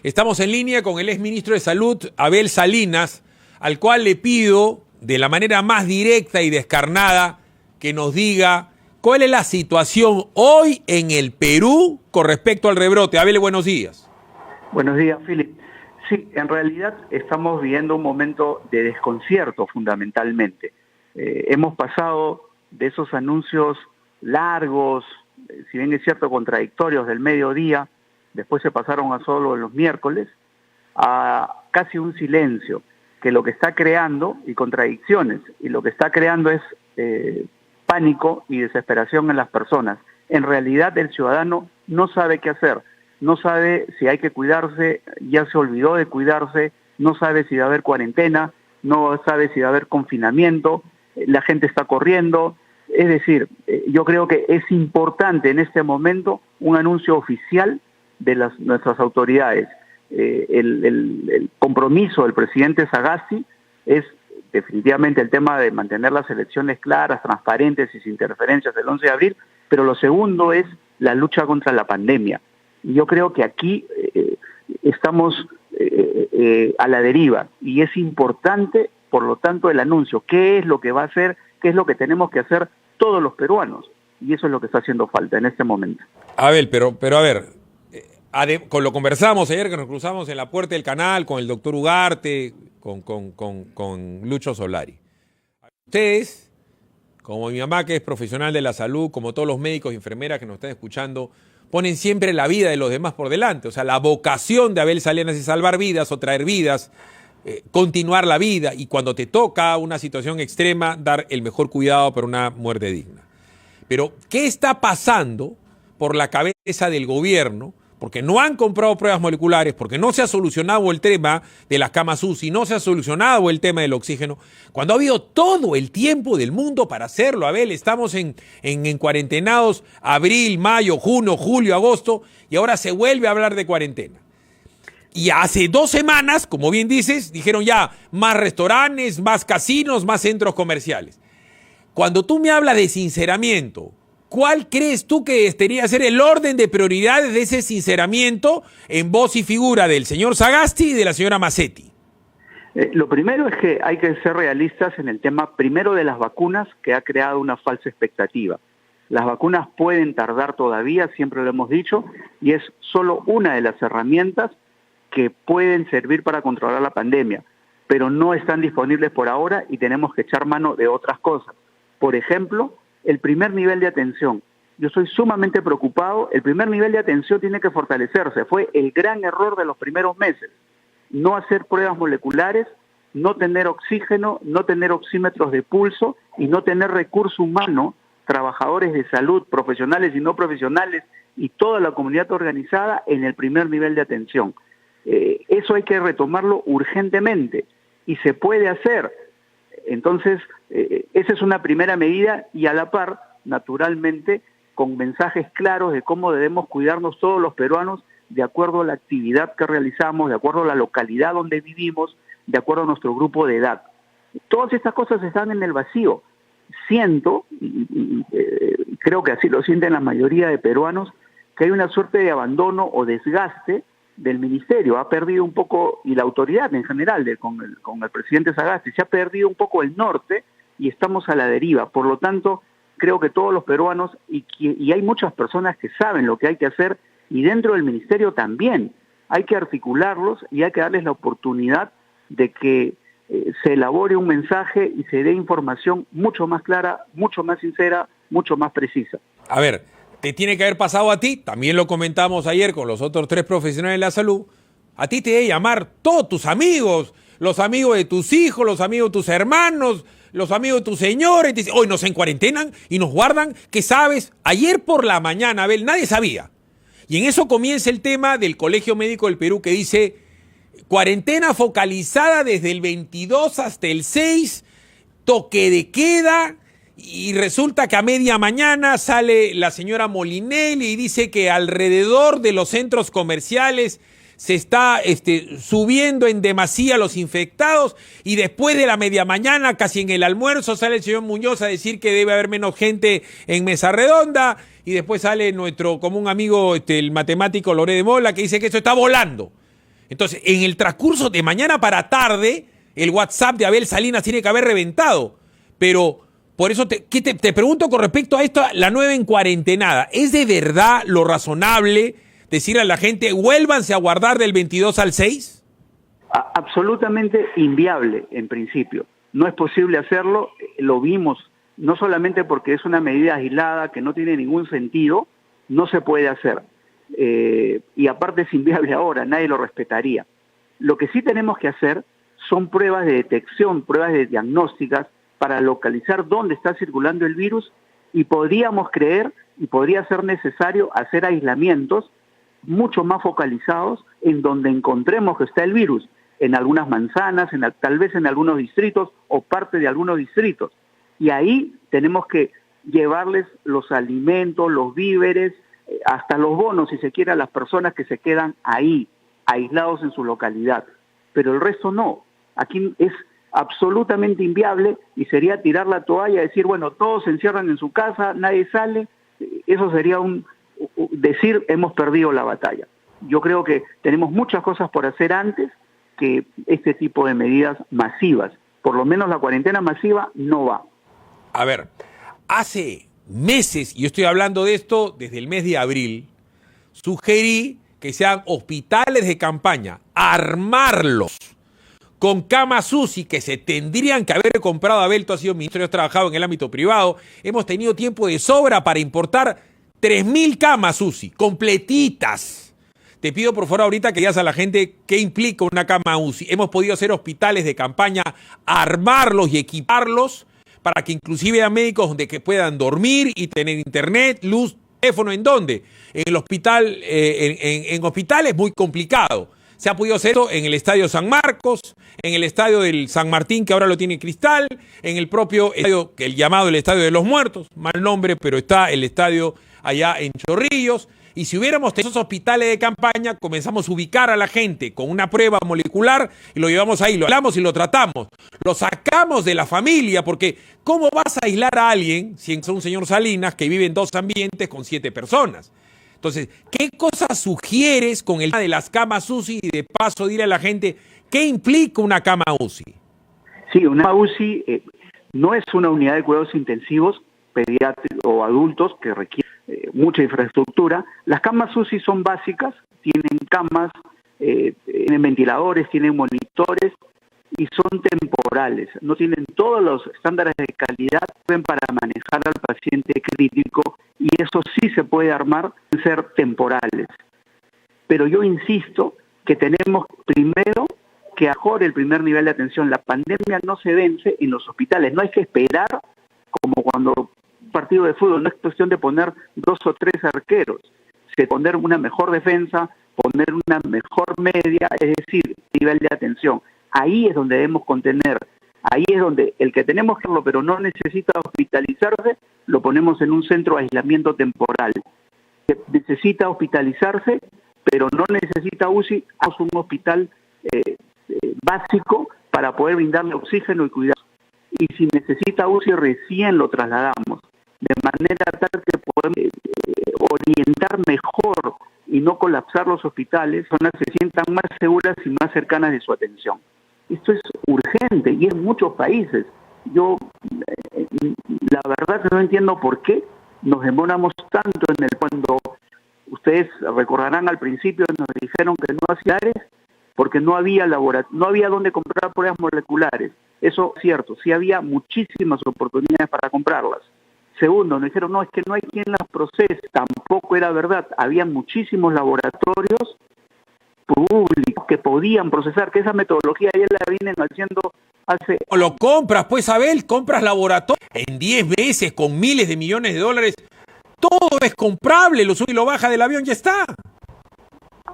Estamos en línea con el exministro de Salud, Abel Salinas, al cual le pido, de la manera más directa y descarnada, que nos diga cuál es la situación hoy en el Perú con respecto al rebrote. Abel, buenos días. Buenos días, Philip. Sí, en realidad estamos viviendo un momento de desconcierto fundamentalmente. Hemos pasado de esos anuncios largos, si bien es cierto contradictorios del mediodía, después se pasaron a solo los miércoles, a casi un silencio, que lo que está creando, y contradicciones, y lo que está creando es pánico y desesperación en las personas. En realidad el ciudadano no sabe qué hacer, no sabe si hay que cuidarse, ya se olvidó de cuidarse, no sabe si va a haber cuarentena, no sabe si va a haber confinamiento, la gente está corriendo. Es decir, yo creo que es importante en este momento un anuncio oficial de nuestras autoridades. El compromiso del presidente Sagasti es definitivamente el tema de mantener las elecciones claras, transparentes y sin interferencias el 11 de abril, pero lo segundo es la lucha contra la pandemia. Y yo creo que aquí estamos a la deriva y es importante, por lo tanto, el anuncio. ¿Qué es lo que va a hacer? ¿Qué es lo que tenemos que hacer todos los peruanos? Y eso es lo que está haciendo falta en este momento. Abel, pero a ver, lo conversamos ayer que nos cruzamos en la puerta del canal con el doctor Ugarte, con Lucho Solari. Ustedes, como mi mamá que es profesional de la salud, como todos los médicos y enfermeras que nos están escuchando, ponen siempre la vida de los demás por delante. O sea, la vocación de Abel Salinas es salvar vidas o traer vidas, continuar la vida, y cuando te toca una situación extrema, dar el mejor cuidado para una muerte digna. Pero, ¿qué está pasando por la cabeza del gobierno? Porque no han comprado pruebas moleculares, porque no se ha solucionado el tema de las camas UCI, no se ha solucionado el tema del oxígeno, cuando ha habido todo el tiempo del mundo para hacerlo. Abel, estamos en cuarentenados abril, mayo, junio, julio, agosto, y ahora se vuelve a hablar de cuarentena. Y hace 2 semanas, como bien dices, dijeron ya más restaurantes, más casinos, más centros comerciales. Cuando tú me hablas de sinceramiento, ¿cuál crees tú que debería ser el orden de prioridades de ese sinceramiento en voz y figura del señor Sagasti y de la señora Massetti? Lo primero es que hay que ser realistas en el tema primero de las vacunas, que ha creado una falsa expectativa. Las vacunas pueden tardar todavía, siempre lo hemos dicho, y es solo una de las herramientas que pueden servir para controlar la pandemia, pero no están disponibles por ahora y tenemos que echar mano de otras cosas. Por ejemplo, el primer nivel de atención. Yo soy sumamente preocupado. El primer nivel de atención tiene que fortalecerse. Fue el gran error de los primeros meses. No hacer pruebas moleculares, no tener oxígeno, no tener oxímetros de pulso y no tener recurso humano, trabajadores de salud, profesionales y no profesionales, y toda la comunidad organizada en el primer nivel de atención. Eso hay que retomarlo urgentemente y se puede hacer. Entonces, esa es una primera medida y a la par, naturalmente, con mensajes claros de cómo debemos cuidarnos todos los peruanos de acuerdo a la actividad que realizamos, de acuerdo a la localidad donde vivimos, de acuerdo a nuestro grupo de edad. Todas estas cosas están en el vacío. Siento, y creo que así lo sienten la mayoría de peruanos, que hay una suerte de abandono o desgaste del ministerio. Ha perdido un poco, y la autoridad en general, con el presidente Sagasti, se ha perdido un poco el norte y estamos a la deriva. Por lo tanto, creo que todos los peruanos, y hay muchas personas que saben lo que hay que hacer, y dentro del ministerio también, hay que articularlos y hay que darles la oportunidad de que se elabore un mensaje y se dé información mucho más clara, mucho más sincera, mucho más precisa. A ver, te tiene que haber pasado a ti, también lo comentamos ayer con los otros 3 profesionales de la salud, a ti te debe llamar todos tus amigos, los amigos de tus hijos, los amigos de tus hermanos, los amigos de tus señores, y te dicen, hoy nos encuarentenan y nos guardan, ¿qué sabes? Ayer por la mañana, Abel, nadie sabía. Y en eso comienza el tema del Colegio Médico del Perú, que dice, cuarentena focalizada desde el 22 hasta el 6, toque de queda. Y resulta que a media mañana sale la señora Molinelli y dice que alrededor de los centros comerciales se está subiendo en demasía los infectados, y después de la media mañana, casi en el almuerzo, sale el señor Muñoz a decir que debe haber menos gente en mesa redonda, y después sale nuestro común amigo, el matemático Loré de Mola, que dice que eso está volando. Entonces, en el transcurso de mañana para tarde, el WhatsApp de Abel Salinas tiene que haber reventado. Pero, por eso te pregunto con respecto a esto, la nueva encuarentenada. ¿Es de verdad lo razonable decirle a la gente, vuélvanse a guardar del 22 al 6? Absolutamente inviable, en principio. No es posible hacerlo, lo vimos, no solamente porque es una medida aislada que no tiene ningún sentido, no se puede hacer. Y aparte es inviable ahora, nadie lo respetaría. Lo que sí tenemos que hacer son pruebas de detección, pruebas de diagnósticas para localizar dónde está circulando el virus, y podríamos creer y podría ser necesario hacer aislamientos mucho más focalizados en donde encontremos que está el virus, en algunas manzanas, tal vez en algunos distritos o parte de algunos distritos. Y ahí tenemos que llevarles los alimentos, los víveres, hasta los bonos, si se quiere, a las personas que se quedan ahí, aislados en su localidad. Pero el resto no. Aquí es absolutamente inviable y sería tirar la toalla, decir, bueno, todos se encierran en su casa, nadie sale. Eso sería decir, hemos perdido la batalla. Yo creo que tenemos muchas cosas por hacer antes que este tipo de medidas masivas. Por lo menos la cuarentena masiva no va. A ver, hace meses, y yo estoy hablando de esto desde el mes de abril, sugerí que sean hospitales de campaña, armarlos con camas UCI que se tendrían que haber comprado. Abel, tú has sido ministro y has trabajado en el ámbito privado. Hemos tenido tiempo de sobra para importar 3.000 camas UCI, completitas. Te pido por favor ahorita que digas a la gente qué implica una cama UCI. Hemos podido hacer hospitales de campaña, armarlos y equiparlos para que inclusive haya médicos donde que puedan dormir y tener internet, luz, teléfono. ¿En dónde? En el hospital, en hospitales muy complicado. Se ha podido hacer esto en el Estadio San Marcos, en el Estadio del San Martín, que ahora lo tiene Cristal, en el propio estadio, el llamado el Estadio de los Muertos, mal nombre, pero está el estadio allá en Chorrillos. Y si hubiéramos tenido esos hospitales de campaña, comenzamos a ubicar a la gente con una prueba molecular y lo llevamos ahí, lo hablamos y lo tratamos. Lo sacamos de la familia, porque ¿cómo vas a aislar a alguien si es un señor Salinas que vive en 2 ambientes con 7 personas? Entonces, ¿qué cosas sugieres con el tema de las camas UCI y de paso dile a la gente qué implica una cama UCI? Sí, una UCI no es una unidad de cuidados intensivos pediátricos o adultos que requieren mucha infraestructura. Las camas UCI son básicas, tienen camas, tienen ventiladores, tienen monitores y son temporales. No tienen todos los estándares de calidad para manejar al paciente crítico, y eso sí se puede armar en ser temporales. Pero yo insisto que tenemos primero que mejorar el primer nivel de atención. La pandemia no se vence en los hospitales, no hay que esperar como cuando un partido de fútbol, no es cuestión de poner 2 o 3 arqueros, se poner una mejor defensa, poner una mejor media, es decir, nivel de atención. Ahí es donde debemos contener, ahí es donde el que tenemos que hacerlo pero no necesita hospitalizarse, lo ponemos en un centro de aislamiento temporal. Que necesita hospitalizarse pero no necesita UCI, haz un hospital básico para poder brindarle oxígeno y cuidado. Y si necesita UCI recién lo trasladamos, de manera tal que podemos orientar mejor y no colapsar los hospitales, personas se sientan más seguras y más cercanas de su atención. Esto es urgente y en muchos países. Yo la verdad que no entiendo por qué nos demoramos tanto en el cuando ustedes recordarán al principio nos dijeron que no hacía porque no había no había dónde comprar pruebas moleculares. Eso es cierto, sí había muchísimas oportunidades para comprarlas. Segundo, nos dijeron, no, es que no hay quien las procese. Tampoco era verdad, había muchísimos laboratorios públicos que podían procesar, que esa metodología ya la vienen haciendo hace... Lo compras, pues, Abel, compras laboratorio en 10 veces con miles de millones de dólares. Todo es comprable, lo sube y lo baja del avión, ya está.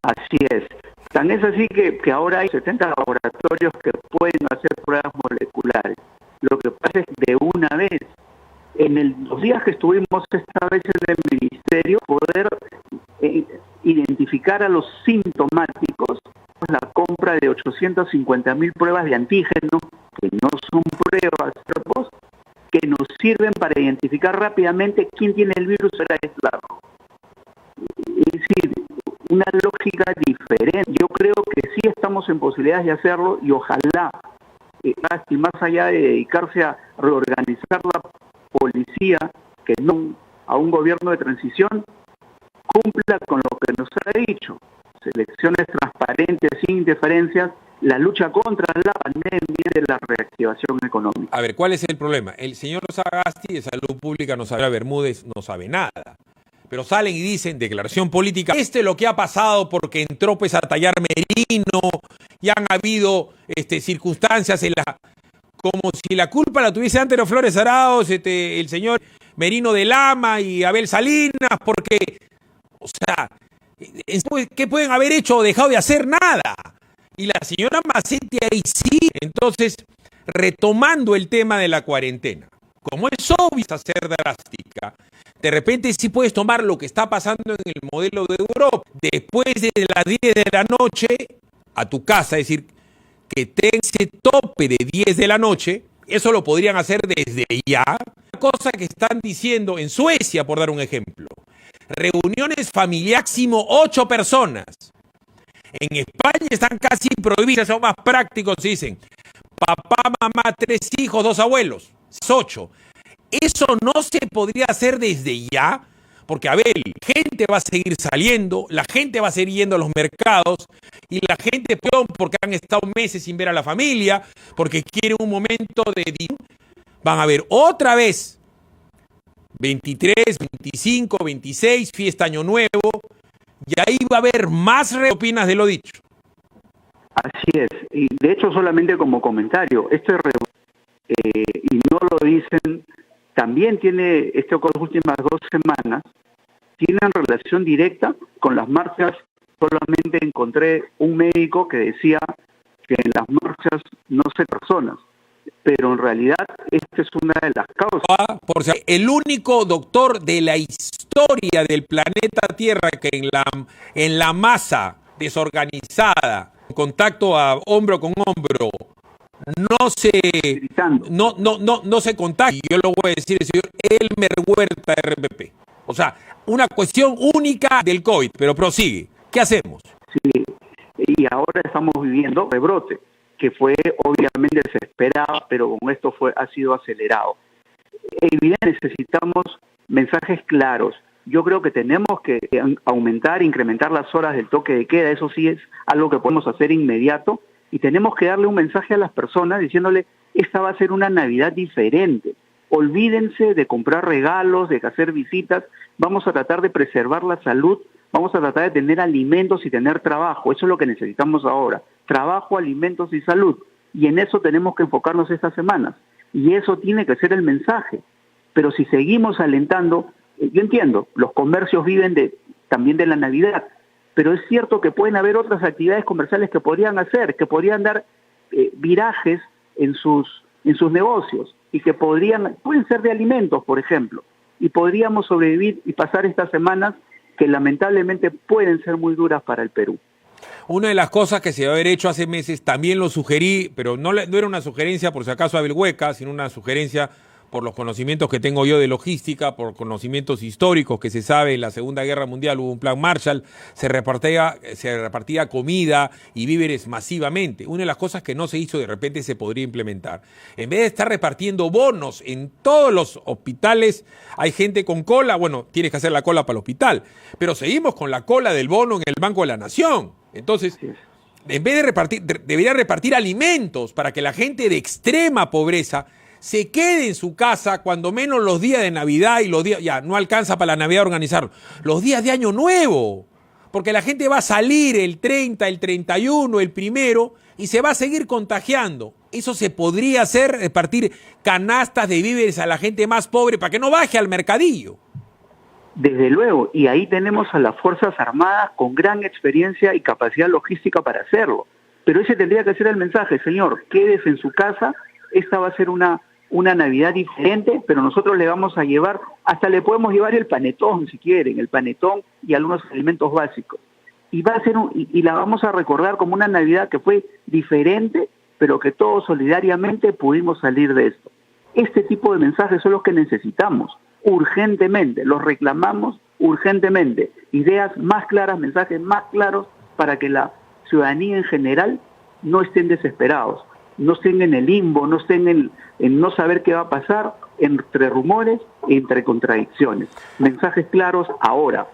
Así es. Tan es así que ahora hay 70 laboratorios que pueden hacer pruebas moleculares. Lo que pasa es que de una vez, los días que estuvimos esta vez en el ministerio, poder identificar a los sintomáticos, la compra de 850.000 pruebas de antígeno, que no son pruebas, que nos sirven para identificar rápidamente quién tiene el virus para aislarlo. Es decir, una lógica diferente. Yo creo que sí estamos en posibilidades de hacerlo y ojalá, y más allá de dedicarse a reorganizar la policía, que no a un gobierno de transición, cumpla con lo que nos ha dicho: elecciones transparentes, sin interferencias, la lucha contra la pandemia y la reactivación económica. A ver, ¿cuál es el problema? El señor Sagasti de Salud Pública no sabe, Bermúdez no sabe nada. Pero salen y dicen, declaración política, es lo que ha pasado porque entró pues a tallar Merino y han habido circunstancias en la... Como si la culpa la tuviese Antero Flores Arauz, el señor Merino de Lama y Abel Salinas, porque, o sea, ¿qué pueden haber hecho o dejado de hacer? Nada. Y la señora Macetti ahí sí. Entonces, retomando el tema de la cuarentena, como es obvio ser drástica, de repente sí puedes tomar lo que está pasando en el modelo de Europa. Después de las 10 de la noche, a tu casa, es decir, que tenga ese tope de 10 de la noche, eso lo podrían hacer desde ya. Una cosa que están diciendo en Suecia, por dar un ejemplo, reuniones familiares máximo 8 personas. En España están casi prohibidas, son más prácticos, dicen, papá, mamá, 3 hijos, 2 abuelos, es 8. Eso no se podría hacer desde ya, porque, a ver, gente va a seguir saliendo, la gente va a seguir yendo a los mercados, y la gente, porque han estado meses sin ver a la familia, porque quieren un momento de... Van a ver otra vez 23, 25, 26, fiesta Año Nuevo, y ahí va a haber más opinas de lo dicho. Así es, y de hecho solamente como comentario, y no lo dicen, también tiene, con las últimas 2 semanas, tienen relación directa con las marchas. Solamente encontré un médico que decía que en las marchas no se personas, pero en realidad esta es una de las causas. Por si el único doctor de la historia del planeta Tierra que en la masa desorganizada, en contacto a hombro con hombro, no se contagia. Yo lo voy a decir, el señor Elmer Huerta, RPP. O sea, una cuestión única del COVID, pero prosigue. ¿Qué hacemos? Sí, y ahora estamos viviendo rebrote, que fue obviamente desesperado, pero con esto ha sido acelerado. Evidentemente necesitamos mensajes claros. Yo creo que tenemos que incrementar las horas del toque de queda. Eso sí es algo que podemos hacer inmediato, y tenemos que darle un mensaje a las personas diciéndole: esta va a ser una Navidad diferente. Olvídense de comprar regalos, de hacer visitas. Vamos a tratar de preservar la salud. Vamos a tratar de tener alimentos y tener trabajo. Eso es lo que necesitamos ahora. Trabajo, alimentos y salud. Y en eso tenemos que enfocarnos estas semanas. Y eso tiene que ser el mensaje. Pero si seguimos alentando, yo entiendo, los comercios viven también de la Navidad, pero es cierto que pueden haber otras actividades comerciales que podrían hacer, que podrían dar virajes en sus negocios, y que pueden ser de alimentos, por ejemplo, y podríamos sobrevivir y pasar estas semanas que lamentablemente pueden ser muy duras para el Perú. Una de las cosas que se debe haber hecho hace meses, también lo sugerí, pero no era una sugerencia por si acaso a Abel Hueca, sino una sugerencia por los conocimientos que tengo yo de logística, por conocimientos históricos que se sabe, en la Segunda Guerra Mundial hubo un plan Marshall, se repartía comida y víveres masivamente. Una de las cosas que no se hizo, de repente se podría implementar. En vez de estar repartiendo bonos en todos los hospitales, hay gente con cola, bueno, tienes que hacer la cola para el hospital, pero seguimos con la cola del bono en el Banco de la Nación. Entonces, en vez de repartir, debería repartir alimentos para que la gente de extrema pobreza se quede en su casa cuando menos los días de Navidad y los días, ya no alcanza para la Navidad organizarlo, los días de Año Nuevo, porque la gente va a salir el 30, el 31, el 1 y se va a seguir contagiando. Eso se podría hacer, repartir canastas de víveres a la gente más pobre para que no baje al mercadillo. Desde luego, y ahí tenemos a las Fuerzas Armadas con gran experiencia y capacidad logística para hacerlo. Pero ese tendría que ser el mensaje: señor, quédese en su casa, esta va a ser una Navidad diferente, pero nosotros le vamos a llevar, hasta le podemos llevar el panetón si quieren, el panetón y algunos alimentos básicos. Y va a ser y la vamos a recordar como una Navidad que fue diferente, pero que todos solidariamente pudimos salir de esto. Este tipo de mensajes son los que necesitamos urgentemente, los reclamamos urgentemente ideas más claras, mensajes más claros para que la ciudadanía en general no estén desesperados, no estén en el limbo, no estén en no saber qué va a pasar, entre rumores e entre contradicciones. Mensajes claros ahora.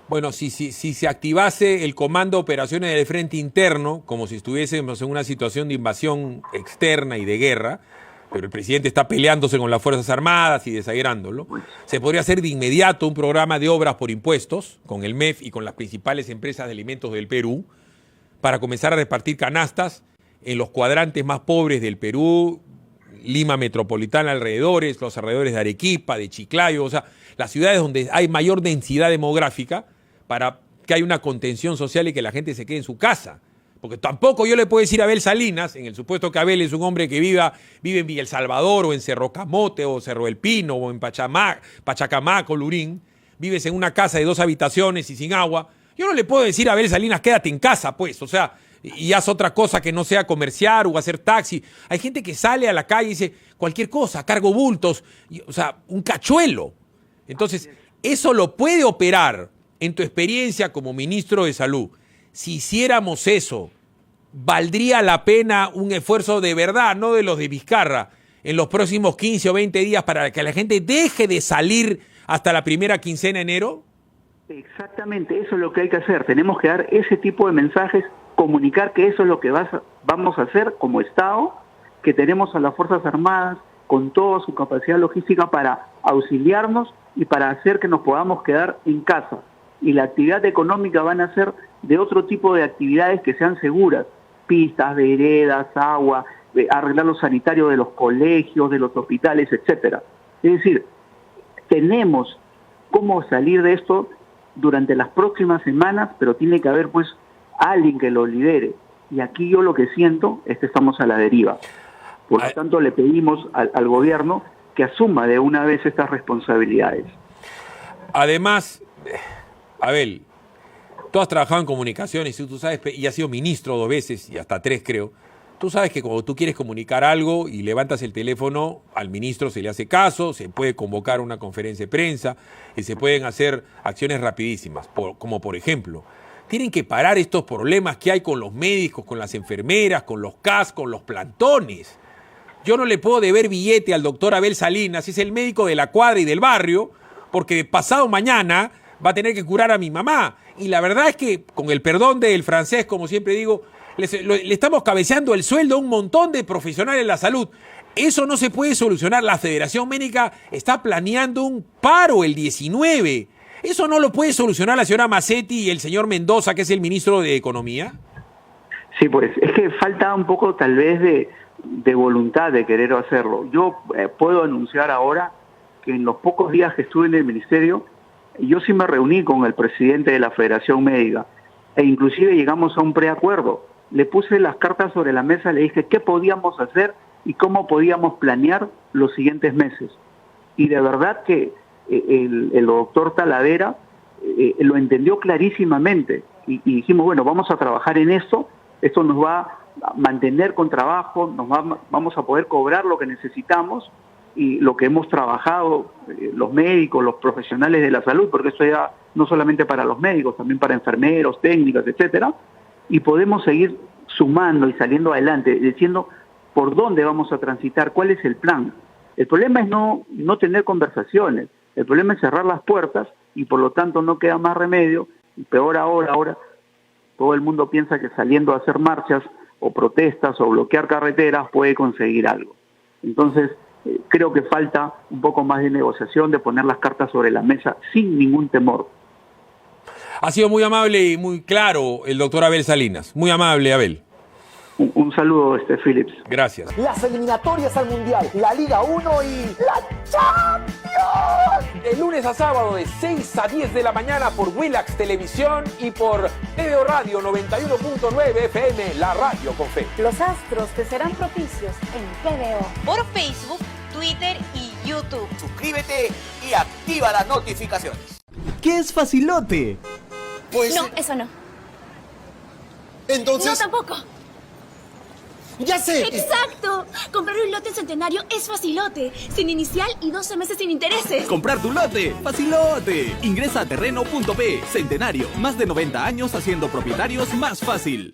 Bueno, si se activase el Comando de Operaciones del Frente Interno, como si estuviésemos en una situación de invasión externa y de guerra, pero el presidente está peleándose con las Fuerzas Armadas y desagrándolo, se podría hacer de inmediato un programa de obras por impuestos con el MEF y con las principales empresas de alimentos del Perú para comenzar a repartir canastas en los cuadrantes más pobres del Perú, Lima metropolitana alrededores, los alrededores de Arequipa, de Chiclayo, o sea, las ciudades donde hay mayor densidad demográfica para que haya una contención social y que la gente se quede en su casa. Porque tampoco yo le puedo decir a Abel Salinas, en el supuesto que Abel es un hombre que vive en Villa El Salvador o en Cerro Camote o Cerro El Pino o en Pachacamac o Lurín, vives en una casa de 2 habitaciones y sin agua. Yo no le puedo decir a Abel Salinas, quédate en casa, pues, o sea, y haz otra cosa que no sea comerciar o hacer taxi. Hay gente que sale a la calle y dice cualquier cosa, cargo bultos, o sea, un cachuelo. Entonces, eso lo puede operar en tu experiencia como ministro de Salud. Si hiciéramos eso, ¿valdría la pena un esfuerzo de verdad, no de los de Vizcarra, en los próximos 15 o 20 días para que la gente deje de salir hasta la primera quincena de enero? Exactamente, eso es lo que hay que hacer. Tenemos que dar ese tipo de mensajes, comunicar que eso es lo que vamos a hacer como Estado, que tenemos a las Fuerzas Armadas con toda su capacidad logística para auxiliarnos y para hacer que nos podamos quedar en casa. Y la actividad económica van a ser de otro tipo de actividades que sean seguras, pistas, veredas, agua, arreglar los sanitarios de los colegios, de los hospitales, etcétera. Es decir, tenemos cómo salir de esto durante las próximas semanas, pero tiene que haber pues alguien que lo lidere. Y aquí yo lo que siento es que estamos a la deriva. Por lo tanto, le pedimos al gobierno que asuma de una vez estas responsabilidades. Además, Abel, tú has trabajado en comunicaciones y tú sabes, y has sido ministro 2 veces y hasta 3 creo. Tú sabes que cuando tú quieres comunicar algo y levantas el teléfono, al ministro se le hace caso, se puede convocar una conferencia de prensa y se pueden hacer acciones rapidísimas, como por ejemplo, tienen que parar estos problemas que hay con los médicos, con las enfermeras, con los CAS, con los plantones. Yo no le puedo deber billete al doctor Abel Salinas, es el médico de la cuadra y del barrio, porque pasado mañana va a tener que curar a mi mamá. Y la verdad es que, con el perdón del francés, como siempre digo, le estamos cabeceando el sueldo a un montón de profesionales de la salud. Eso no se puede solucionar. La Federación Médica está planeando un paro el 19. ¿Eso no lo puede solucionar la señora Macetti y el señor Mendoza, que es el ministro de Economía? Sí, pues es que falta un poco tal vez de voluntad de querer hacerlo. Yo puedo anunciar ahora que en los pocos días que estuve en el ministerio, yo sí me reuní con el presidente de la Federación Médica e inclusive llegamos a un preacuerdo. Le puse las cartas sobre la mesa, le dije qué podíamos hacer y cómo podíamos planear los siguientes meses. Y de verdad que el doctor Talavera lo entendió clarísimamente y dijimos, bueno, vamos a trabajar en esto nos va a mantener con trabajo, vamos a poder cobrar lo que necesitamos y lo que hemos trabajado los médicos, los profesionales de la salud, porque esto ya no solamente para los médicos, también para enfermeros, técnicas, etcétera, y podemos seguir sumando y saliendo adelante, diciendo por dónde vamos a transitar, cuál es el plan. El problema es no tener conversaciones, el problema es cerrar las puertas y por lo tanto no queda más remedio, y peor ahora todo el mundo piensa que saliendo a hacer marchas o protestas o bloquear carreteras puede conseguir algo. Entonces, creo que falta un poco más de negociación, de poner las cartas sobre la mesa sin ningún temor. Ha sido muy amable y muy claro el doctor Abel Salinas. Muy amable, Abel. Un saludo, Philips. Gracias. Las eliminatorias al Mundial, la Liga 1 y la Champions. De lunes a sábado de 6 a 10 de la mañana por Willax Televisión y por TVO Radio 91.9 FM, la radio con fe. Los astros te serán propicios en TVO. Por Facebook, Twitter y YouTube. Suscríbete y activa las notificaciones. ¿Qué es facilote? Pues... No, eso no. Entonces... No, tampoco. ¡Ya sé! ¡Exacto! Comprar un lote en Centenario es facilote. Sin inicial y 12 meses sin intereses. ¡Comprar tu lote! ¡Facilote! Ingresa a terreno.p. Centenario. Más de 90 años haciendo propietarios más fácil.